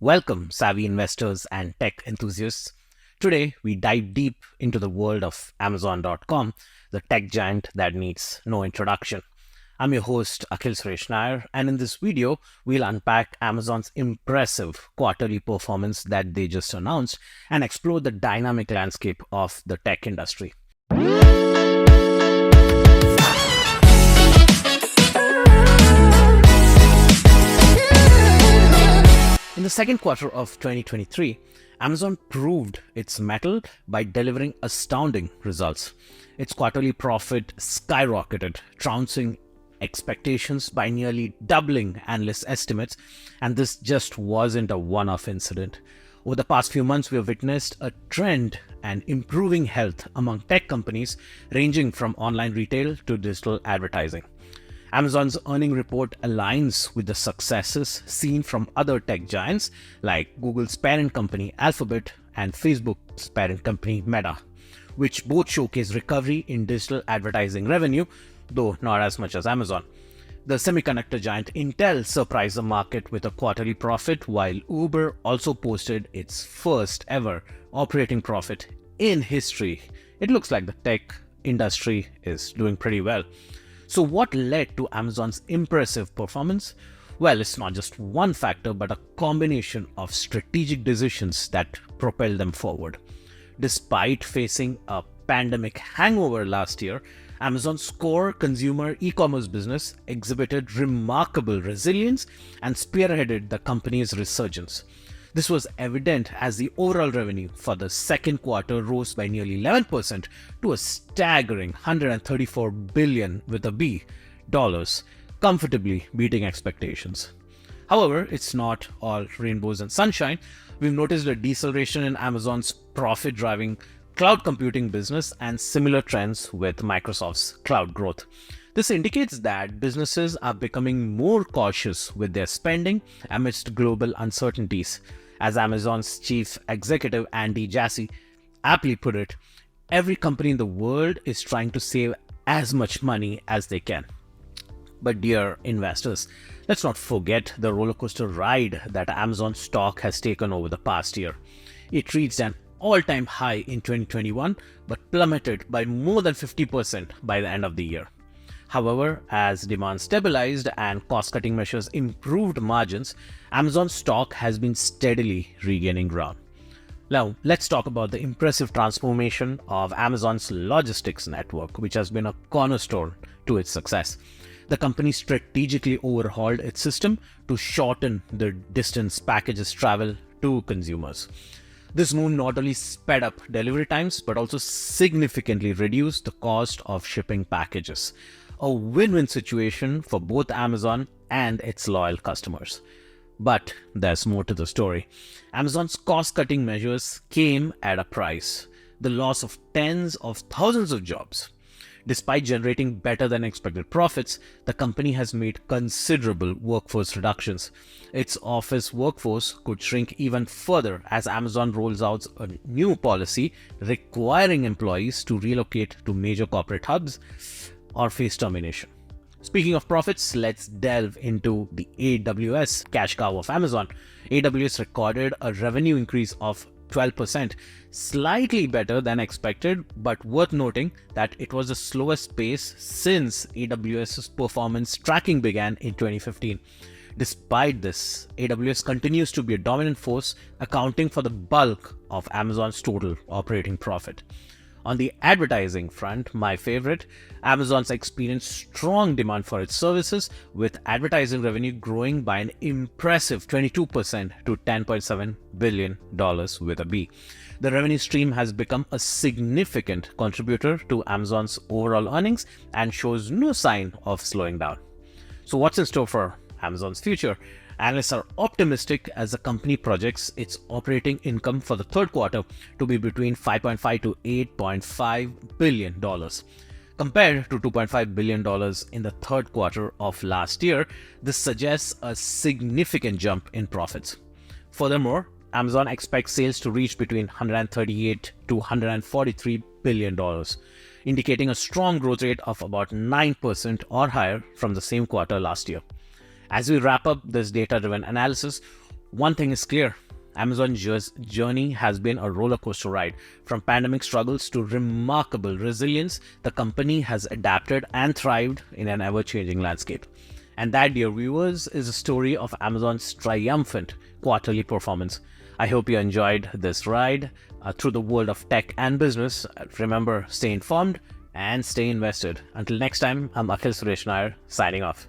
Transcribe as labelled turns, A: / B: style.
A: Welcome, savvy investors and tech enthusiasts. Today, we dive deep into the world of Amazon.com, the tech giant that needs no introduction. I'm your host, Akhil Suresh Nair, and in this video, we'll unpack Amazon's impressive quarterly performance that they just announced and explore the dynamic landscape of the tech industry. In the second quarter of 2023, Amazon proved its mettle by delivering astounding results. Its quarterly profit skyrocketed, trouncing expectations by nearly doubling analyst estimates, and this just wasn't a one-off incident. Over the past few months, we have witnessed a trend and improving health among tech companies ranging from online retail to digital advertising. Amazon's earning report aligns with the successes seen from other tech giants like Google's parent company Alphabet and Facebook's parent company Meta, which both showcase recovery in digital advertising revenue, though not as much as Amazon. The semiconductor giant Intel surprised the market with a quarterly profit, while Uber also posted its first ever operating profit in history. It looks like the tech industry is doing pretty well. So what led to Amazon's impressive performance? Well, it's not just one factor, but a combination of strategic decisions that propelled them forward. Despite facing a pandemic hangover last year, Amazon's core consumer e-commerce business exhibited remarkable resilience and spearheaded the company's resurgence. This was evident as the overall revenue for the second quarter rose by nearly 11% to a staggering $134 billion with a B dollars, comfortably beating expectations. However, it's not all rainbows and sunshine. We've noticed a deceleration in Amazon's profit-driving cloud computing business and similar trends with Microsoft's cloud growth. This indicates that businesses are becoming more cautious with their spending amidst global uncertainties. As Amazon's chief executive Andy Jassy aptly put it, every company in the world is trying to save as much money as they can. But dear investors, let's not forget the rollercoaster ride that Amazon stock has taken over the past year. It reached an all-time high in 2021, but plummeted by more than 50% by the end of the year. However, as demand stabilized and cost-cutting measures improved margins, Amazon's stock has been steadily regaining ground. Now, let's talk about the impressive transformation of Amazon's logistics network, which has been a cornerstone to its success. The company strategically overhauled its system to shorten the distance packages travel to consumers. This move not only sped up delivery times, but also significantly reduced the cost of shipping packages. A win-win situation for both Amazon and its loyal customers. But there's more to the story. Amazon's cost-cutting measures came at a price: the loss of tens of thousands of jobs. Despite generating better than expected profits, the company has made considerable workforce reductions. Its office workforce could shrink even further as Amazon rolls out a new policy requiring employees to relocate to major corporate hubs or face termination. Speaking of profits, let's delve into the AWS cash cow of Amazon. AWS recorded a revenue increase of 12%, slightly better than expected, but worth noting that it was the slowest pace since AWS's performance tracking began in 2015. Despite this, AWS continues to be a dominant force, accounting for the bulk of Amazon's total operating profit. On the advertising front, my favorite, Amazon's experienced strong demand for its services, with advertising revenue growing by an impressive 22% to $10.7 billion with a B. The revenue stream has become a significant contributor to Amazon's overall earnings and shows no sign of slowing down. So what's in store for Amazon's future? Analysts are optimistic as the company projects its operating income for the third quarter to be between $5.5 to $8.5 billion. Compared to $2.5 billion in the third quarter of last year, this suggests a significant jump in profits. Furthermore, Amazon expects sales to reach between $138 to $143 billion, indicating a strong growth rate of about 9% or higher from the same quarter last year. As we wrap up this data-driven analysis, One thing is clear. Amazon's journey has been a roller coaster ride. From pandemic struggles to remarkable resilience, the company has adapted and thrived in an ever changing landscape. And that, dear viewers, is a story of Amazon's triumphant quarterly performance. I hope you enjoyed this ride through the world of tech and business. Remember, stay informed and stay invested. Until next time, I'm Akhil Suresh Nair, signing off.